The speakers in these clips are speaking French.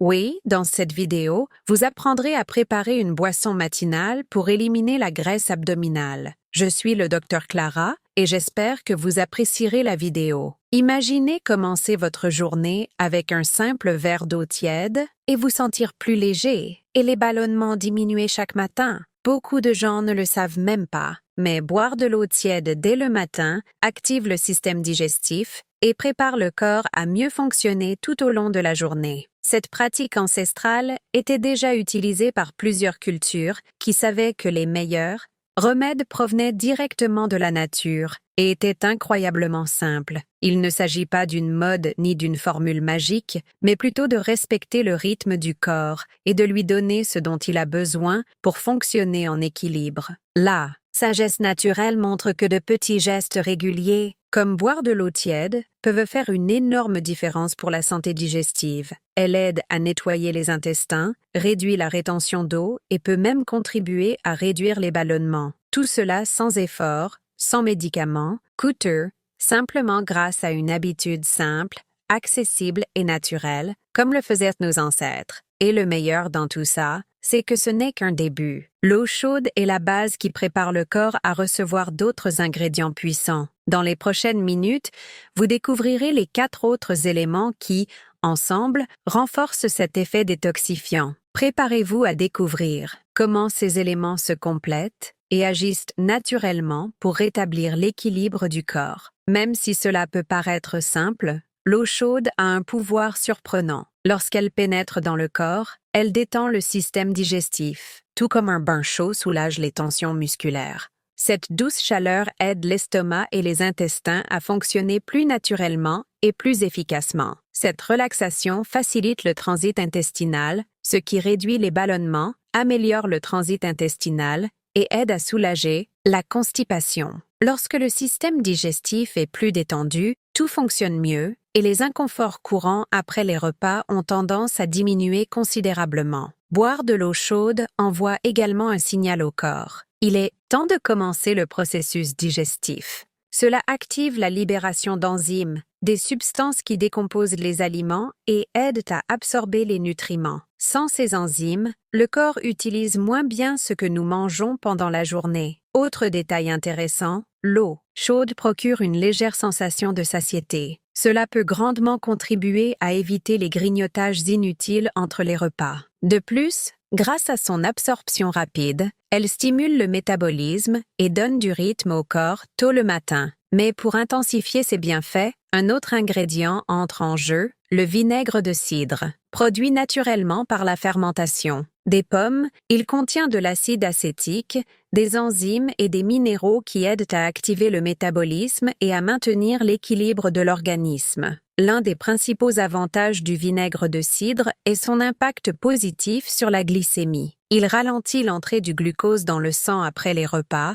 Oui, dans cette vidéo, vous apprendrez à préparer une boisson matinale pour éliminer la graisse abdominale. Je suis le Dr Clara et j'espère que vous apprécierez la vidéo. Imaginez commencer votre journée avec un simple verre d'eau tiède et vous sentir plus léger et les ballonnements diminuer chaque matin. Beaucoup de gens ne le savent même pas, mais boire de l'eau tiède dès le matin active le système digestif et prépare le corps à mieux fonctionner tout au long de la journée. Cette pratique ancestrale était déjà utilisée par plusieurs cultures qui savaient que les meilleurs remèdes provenaient directement de la nature et étaient incroyablement simples. Il ne s'agit pas d'une mode ni d'une formule magique, mais plutôt de respecter le rythme du corps et de lui donner ce dont il a besoin pour fonctionner en équilibre. La sagesse naturelle montre que de petits gestes réguliers, comme boire de l'eau tiède, peuvent faire une énorme différence pour la santé digestive. Elle aide à nettoyer les intestins, réduit la rétention d'eau et peut même contribuer à réduire les ballonnements. Tout cela sans effort, sans médicaments, coûteux, simplement grâce à une habitude simple, accessible et naturelle, comme le faisaient nos ancêtres. Et le meilleur dans tout ça, c'est que ce n'est qu'un début. L'eau chaude est la base qui prépare le corps à recevoir d'autres ingrédients puissants. Dans les prochaines minutes, vous découvrirez les 4 autres éléments qui, ensemble, renforcent cet effet détoxifiant. Préparez-vous à découvrir comment ces éléments se complètent et agissent naturellement pour rétablir l'équilibre du corps. Même si cela peut paraître simple, l'eau chaude a un pouvoir surprenant. Lorsqu'elle pénètre dans le corps, elle détend le système digestif, tout comme un bain chaud soulage les tensions musculaires. Cette douce chaleur aide l'estomac et les intestins à fonctionner plus naturellement et plus efficacement. Cette relaxation facilite le transit intestinal, ce qui réduit les ballonnements, améliore le transit intestinal et aide à soulager la constipation. Lorsque le système digestif est plus détendu, tout fonctionne mieux et les inconforts courants après les repas ont tendance à diminuer considérablement. Boire de l'eau chaude envoie également un signal au corps. Il est temps de commencer le processus digestif. Cela active la libération d'enzymes, des substances qui décomposent les aliments et aident à absorber les nutriments. Sans ces enzymes, le corps utilise moins bien ce que nous mangeons pendant la journée. Autre détail intéressant, l'eau chaude procure une légère sensation de satiété. Cela peut grandement contribuer à éviter les grignotages inutiles entre les repas. De plus, grâce à son absorption rapide, elle stimule le métabolisme et donne du rythme au corps tôt le matin. Mais pour intensifier ses bienfaits, un autre ingrédient entre en jeu, le vinaigre de cidre. Produit naturellement par la fermentation des pommes, il contient de l'acide acétique, des enzymes et des minéraux qui aident à activer le métabolisme et à maintenir l'équilibre de l'organisme. L'un des principaux avantages du vinaigre de cidre est son impact positif sur la glycémie. Il ralentit l'entrée du glucose dans le sang après les repas,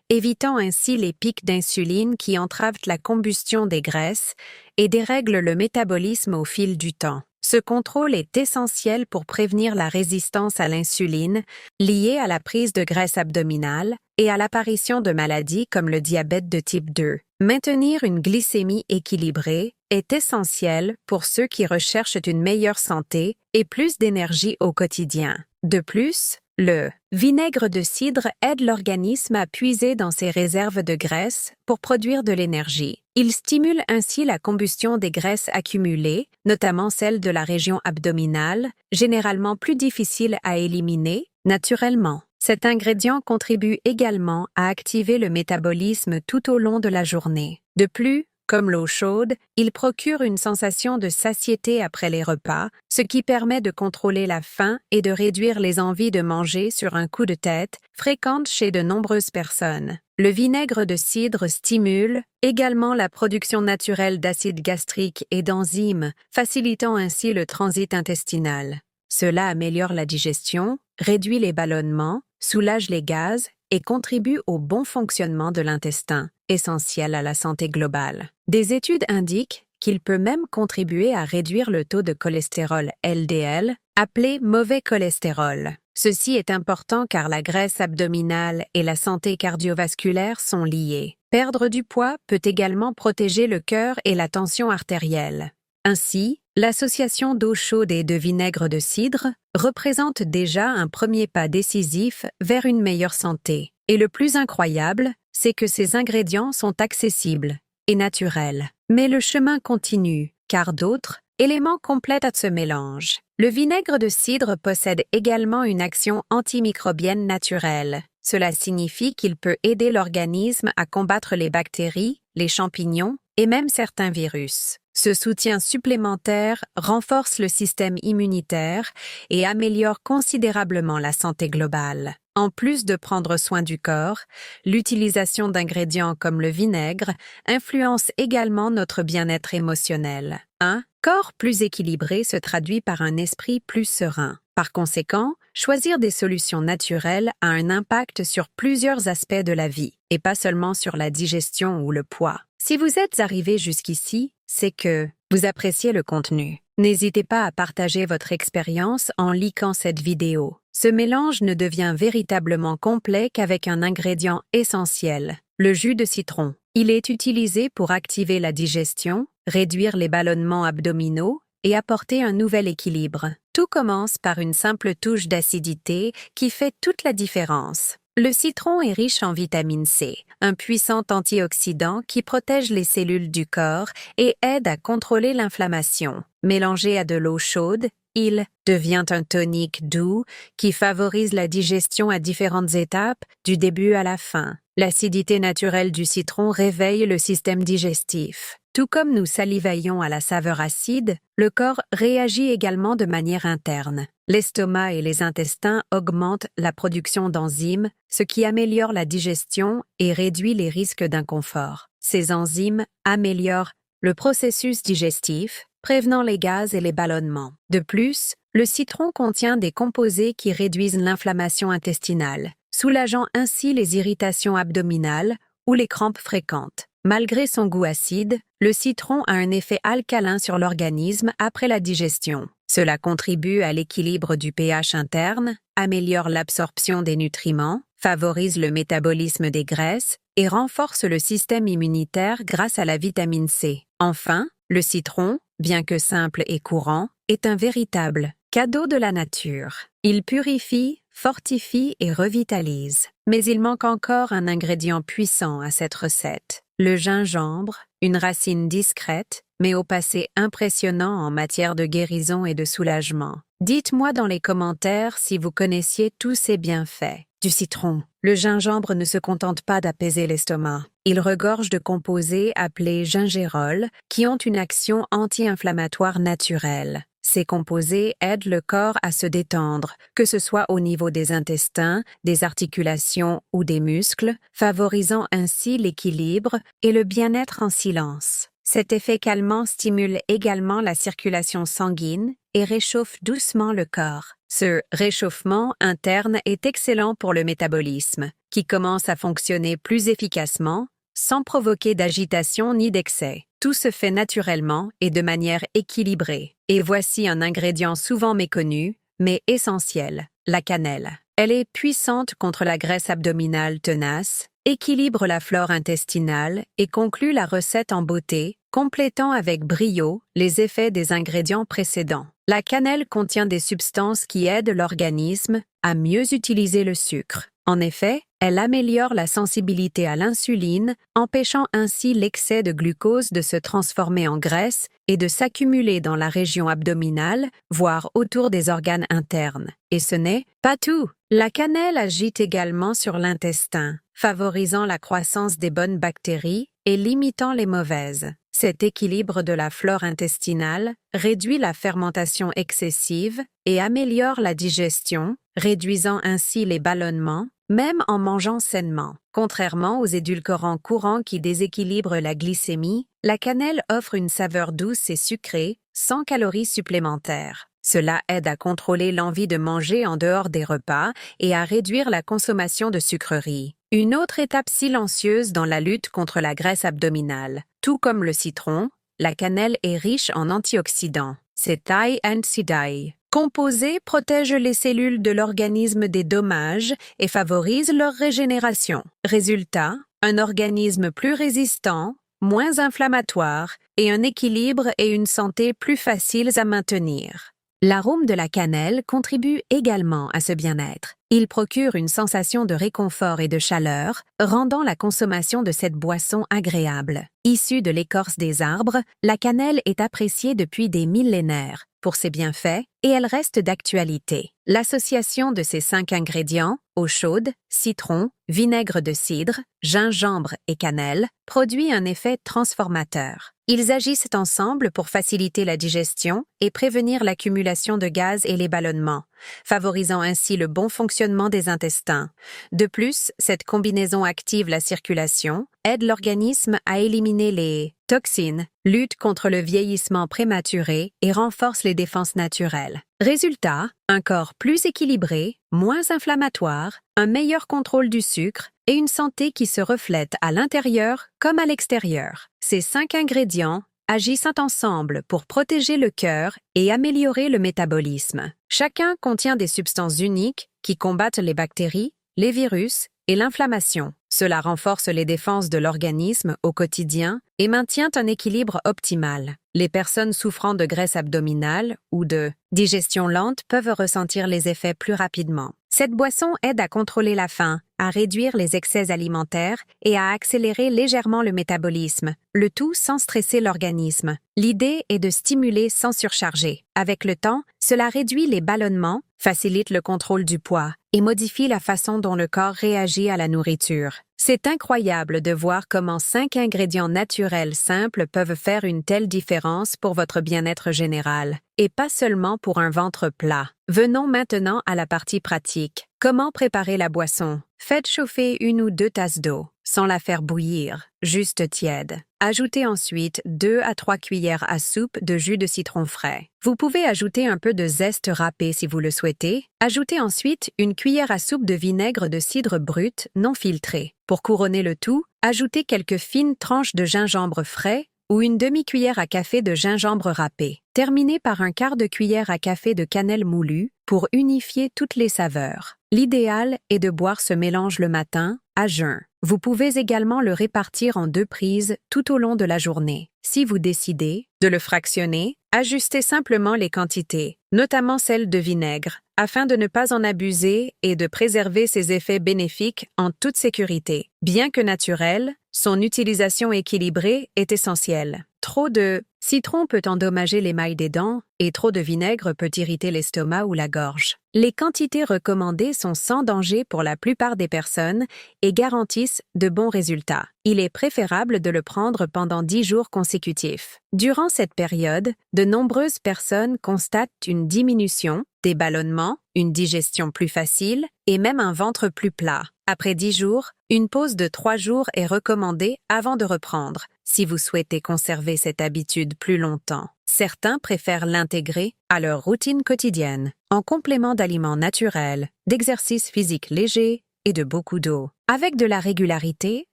évitant ainsi les pics d'insuline qui entravent la combustion des graisses et dérèglent le métabolisme au fil du temps. Ce contrôle est essentiel pour prévenir la résistance à l'insuline liée à la prise de graisse abdominale et à l'apparition de maladies comme le diabète de type 2. Maintenir une glycémie équilibrée est essentiel pour ceux qui recherchent une meilleure santé et plus d'énergie au quotidien. De plus, le vinaigre de cidre aide l'organisme à puiser dans ses réserves de graisse pour produire de l'énergie. Il stimule ainsi la combustion des graisses accumulées, notamment celles de la région abdominale, généralement plus difficiles à éliminer naturellement. Cet ingrédient contribue également à activer le métabolisme tout au long de la journée. De plus, comme l'eau chaude, il procure une sensation de satiété après les repas, ce qui permet de contrôler la faim et de réduire les envies de manger sur un coup de tête, fréquentes chez de nombreuses personnes. Le vinaigre de cidre stimule également la production naturelle d'acide gastrique et d'enzymes, facilitant ainsi le transit intestinal. Cela améliore la digestion, réduit les ballonnements, soulage les gaz et contribue au bon fonctionnement de l'intestin, essentiel à la santé globale. Des études indiquent qu'il peut même contribuer à réduire le taux de cholestérol LDL, appelé mauvais cholestérol. Ceci est important car la graisse abdominale et la santé cardiovasculaire sont liées. Perdre du poids peut également protéger le cœur et la tension artérielle. Ainsi, l'association d'eau chaude et de vinaigre de cidre représente déjà un premier pas décisif vers une meilleure santé. Et le plus incroyable, c'est que ces ingrédients sont accessibles et naturels. Mais le chemin continue, car d'autres éléments complètent ce mélange. Le vinaigre de cidre possède également une action antimicrobienne naturelle. Cela signifie qu'il peut aider l'organisme à combattre les bactéries, les champignons et même certains virus. Ce soutien supplémentaire renforce le système immunitaire et améliore considérablement la santé globale. En plus de prendre soin du corps, l'utilisation d'ingrédients comme le vinaigre influence également notre bien-être émotionnel. Un corps plus équilibré se traduit par un esprit plus serein. Par conséquent, choisir des solutions naturelles a un impact sur plusieurs aspects de la vie, et pas seulement sur la digestion ou le poids. Si vous êtes arrivé jusqu'ici, c'est que vous appréciez le contenu. N'hésitez pas à partager votre expérience en likant cette vidéo. Ce mélange ne devient véritablement complet qu'avec un ingrédient essentiel, le jus de citron. Il est utilisé pour activer la digestion, réduire les ballonnements abdominaux et apporter un nouvel équilibre. Tout commence par une simple touche d'acidité qui fait toute la différence. Le citron est riche en vitamine C, un puissant antioxydant qui protège les cellules du corps et aide à contrôler l'inflammation. Mélangé à de l'eau chaude, il devient un tonique doux qui favorise la digestion à différentes étapes, du début à la fin. L'acidité naturelle du citron réveille le système digestif. Tout comme nous salivaillons à la saveur acide, le corps réagit également de manière interne. L'estomac et les intestins augmentent la production d'enzymes, ce qui améliore la digestion et réduit les risques d'inconfort. Ces enzymes améliorent le processus digestif, prévenant les gaz et les ballonnements. De plus, le citron contient des composés qui réduisent l'inflammation intestinale, soulageant ainsi les irritations abdominales ou les crampes fréquentes. Malgré son goût acide, le citron a un effet alcalin sur l'organisme après la digestion. Cela contribue à l'équilibre du pH interne, améliore l'absorption des nutriments, favorise le métabolisme des graisses et renforce le système immunitaire grâce à la vitamine C. Enfin, le citron, bien que simple et courant, est un véritable cadeau de la nature. Il purifie, fortifie et revitalise. Mais il manque encore un ingrédient puissant à cette recette. Le gingembre, une racine discrète, mais au passé impressionnant en matière de guérison et de soulagement. Dites-moi dans les commentaires si vous connaissiez tous ces bienfaits. Du citron. Le gingembre ne se contente pas d'apaiser l'estomac. Il regorge de composés appelés gingérol qui ont une action anti-inflammatoire naturelle. Ces composés aident le corps à se détendre, que ce soit au niveau des intestins, des articulations ou des muscles, favorisant ainsi l'équilibre et le bien-être en silence. Cet effet calmant stimule également la circulation sanguine et réchauffe doucement le corps. Ce réchauffement interne est excellent pour le métabolisme, qui commence à fonctionner plus efficacement, sans provoquer d'agitation ni d'excès. Tout se fait naturellement et de manière équilibrée. Et voici un ingrédient souvent méconnu, mais essentiel, la cannelle. Elle est puissante contre la graisse abdominale tenace, équilibre la flore intestinale et conclut la recette en beauté, complétant avec brio les effets des ingrédients précédents. La cannelle contient des substances qui aident l'organisme à mieux utiliser le sucre. En effet, elle améliore la sensibilité à l'insuline, empêchant ainsi l'excès de glucose de se transformer en graisse et de s'accumuler dans la région abdominale, voire autour des organes internes. Et ce n'est pas tout. La cannelle agit également sur l'intestin, favorisant la croissance des bonnes bactéries et limitant les mauvaises. Cet équilibre de la flore intestinale réduit la fermentation excessive et améliore la digestion, réduisant ainsi les ballonnements, même en mangeant sainement. Contrairement aux édulcorants courants qui déséquilibrent la glycémie, la cannelle offre une saveur douce et sucrée, sans calories supplémentaires. Cela aide à contrôler l'envie de manger en dehors des repas et à réduire la consommation de sucreries. Une autre étape silencieuse dans la lutte contre la graisse abdominale. Tout comme le citron, la cannelle est riche en antioxydants. Cet anti-oxydant composé protège les cellules de l'organisme des dommages et favorise leur régénération. Résultat, un organisme plus résistant, moins inflammatoire et un équilibre et une santé plus faciles à maintenir. L'arôme de la cannelle contribue également à ce bien-être. Il procure une sensation de réconfort et de chaleur, rendant la consommation de cette boisson agréable. Issue de l'écorce des arbres, la cannelle est appréciée depuis des millénaires pour ses bienfaits et elle reste d'actualité. L'association de ces 5 ingrédients, eau chaude, citron, vinaigre de cidre, gingembre et cannelle, produit un effet transformateur. Ils agissent ensemble pour faciliter la digestion et prévenir l'accumulation de gaz et les ballonnements, favorisant ainsi le bon fonctionnement des intestins. De plus, cette combinaison active la circulation, aide l'organisme à éliminer les toxines, lutte contre le vieillissement prématuré et renforce les défenses naturelles. Résultat, un corps plus équilibré, moins inflammatoire, un meilleur contrôle du sucre et une santé qui se reflète à l'intérieur comme à l'extérieur. Ces 5 ingrédients agissent ensemble pour protéger le cœur et améliorer le métabolisme. Chacun contient des substances uniques qui combattent les bactéries, les virus et l'inflammation. Cela renforce les défenses de l'organisme au quotidien et maintient un équilibre optimal. Les personnes souffrant de graisse abdominale ou de digestion lente peuvent ressentir les effets plus rapidement. Cette boisson aide à contrôler la faim, à réduire les excès alimentaires et à accélérer légèrement le métabolisme, le tout sans stresser l'organisme. L'idée est de stimuler sans surcharger. Avec le temps, cela réduit les ballonnements, facilite le contrôle du poids et modifie la façon dont le corps réagit à la nourriture. C'est incroyable de voir comment 5 ingrédients naturels simples peuvent faire une telle différence pour votre bien-être général, et pas seulement pour un ventre plat. Venons maintenant à la partie pratique. Comment préparer la boisson? Faites chauffer 1 ou 2 tasses d'eau, sans la faire bouillir, juste tiède. Ajoutez ensuite 2 à 3 cuillères à soupe de jus de citron frais. Vous pouvez ajouter un peu de zeste râpé si vous le souhaitez. Ajoutez ensuite 1 cuillère à soupe de vinaigre de cidre brut non filtré. Pour couronner le tout, ajoutez quelques fines tranches de gingembre frais ou 1 demi-cuillère à café de gingembre râpé. Terminez par 1/4 de cuillère à café de cannelle moulue pour unifier toutes les saveurs. L'idéal est de boire ce mélange le matin, à jeun. Vous pouvez également le répartir en 2 prises tout au long de la journée. Si vous décidez de le fractionner, ajustez simplement les quantités, notamment celles de vinaigre, afin de ne pas en abuser et de préserver ses effets bénéfiques en toute sécurité. Bien que naturelle, son utilisation équilibrée est essentielle. Trop de citron peut endommager l'émail des dents et trop de vinaigre peut irriter l'estomac ou la gorge. Les quantités recommandées sont sans danger pour la plupart des personnes et garantissent de bons résultats. Il est préférable de le prendre pendant 10 jours consécutifs. Durant cette période, de nombreuses personnes constatent une diminution, des ballonnements, une digestion plus facile et même un ventre plus plat. Après 10 jours, une pause de 3 jours est recommandée avant de reprendre, si vous souhaitez conserver cette habitude plus longtemps. Certains préfèrent l'intégrer à leur routine quotidienne, en complément d'aliments naturels, d'exercices physiques légers et de beaucoup d'eau. Avec de la régularité,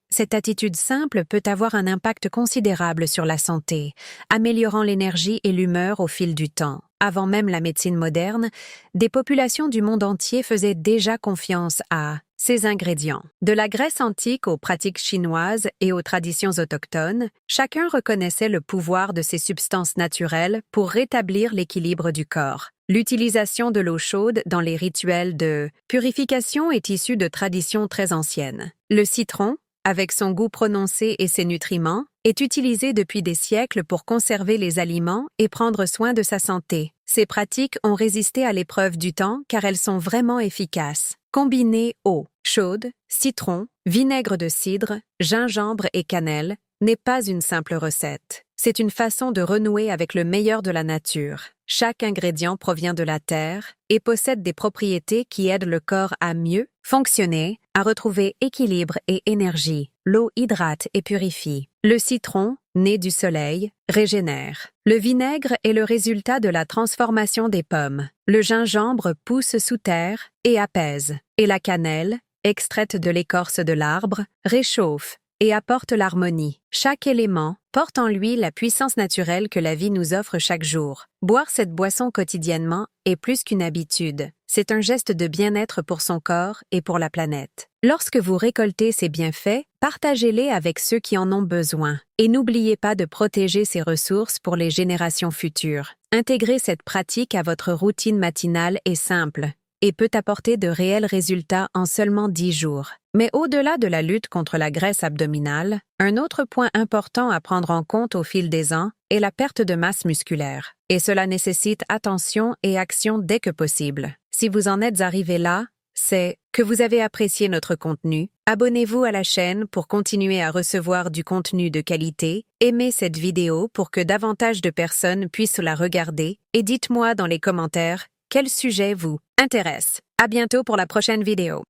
cette attitude simple peut avoir un impact considérable sur la santé, améliorant l'énergie et l'humeur au fil du temps. Avant même la médecine moderne, des populations du monde entier faisaient déjà confiance à ces ingrédients. De la Grèce antique aux pratiques chinoises et aux traditions autochtones, chacun reconnaissait le pouvoir de ces substances naturelles pour rétablir l'équilibre du corps. L'utilisation de l'eau chaude dans les rituels de purification est issue de traditions très anciennes. Le citron, avec son goût prononcé et ses nutriments, est utilisé depuis des siècles pour conserver les aliments et prendre soin de sa santé. Ces pratiques ont résisté à l'épreuve du temps car elles sont vraiment efficaces. Combiner eau chaude, citron, vinaigre de cidre, gingembre et cannelle n'est pas une simple recette. C'est une façon de renouer avec le meilleur de la nature. Chaque ingrédient provient de la terre et possède des propriétés qui aident le corps à mieux fonctionner, à retrouver équilibre et énergie. L'eau hydrate et purifie. Le citron, né du soleil, régénère. Le vinaigre est le résultat de la transformation des pommes. Le gingembre pousse sous terre et apaise. Et la cannelle, extraite de l'écorce de l'arbre, réchauffe et apporte l'harmonie. Chaque élément porte en lui la puissance naturelle que la vie nous offre chaque jour. Boire cette boisson quotidiennement est plus qu'une habitude. C'est un geste de bien-être pour son corps et pour la planète. Lorsque vous récoltez ces bienfaits, Partagez-les avec ceux qui en ont besoin. Et n'oubliez pas de protéger ces ressources pour les générations futures. Intégrer cette pratique à votre routine matinale est simple et peut apporter de réels résultats en seulement 10 jours. Mais au-delà de la lutte contre la graisse abdominale, un autre point important à prendre en compte au fil des ans est la perte de masse musculaire. Et cela nécessite attention et action dès que possible. Si vous en êtes arrivé là, c'est que vous avez apprécié notre contenu. Abonnez-vous à la chaîne pour continuer à recevoir du contenu de qualité. Aimez cette vidéo pour que davantage de personnes puissent la regarder. Et dites-moi dans les commentaires quel sujet vous intéresse. À bientôt pour la prochaine vidéo.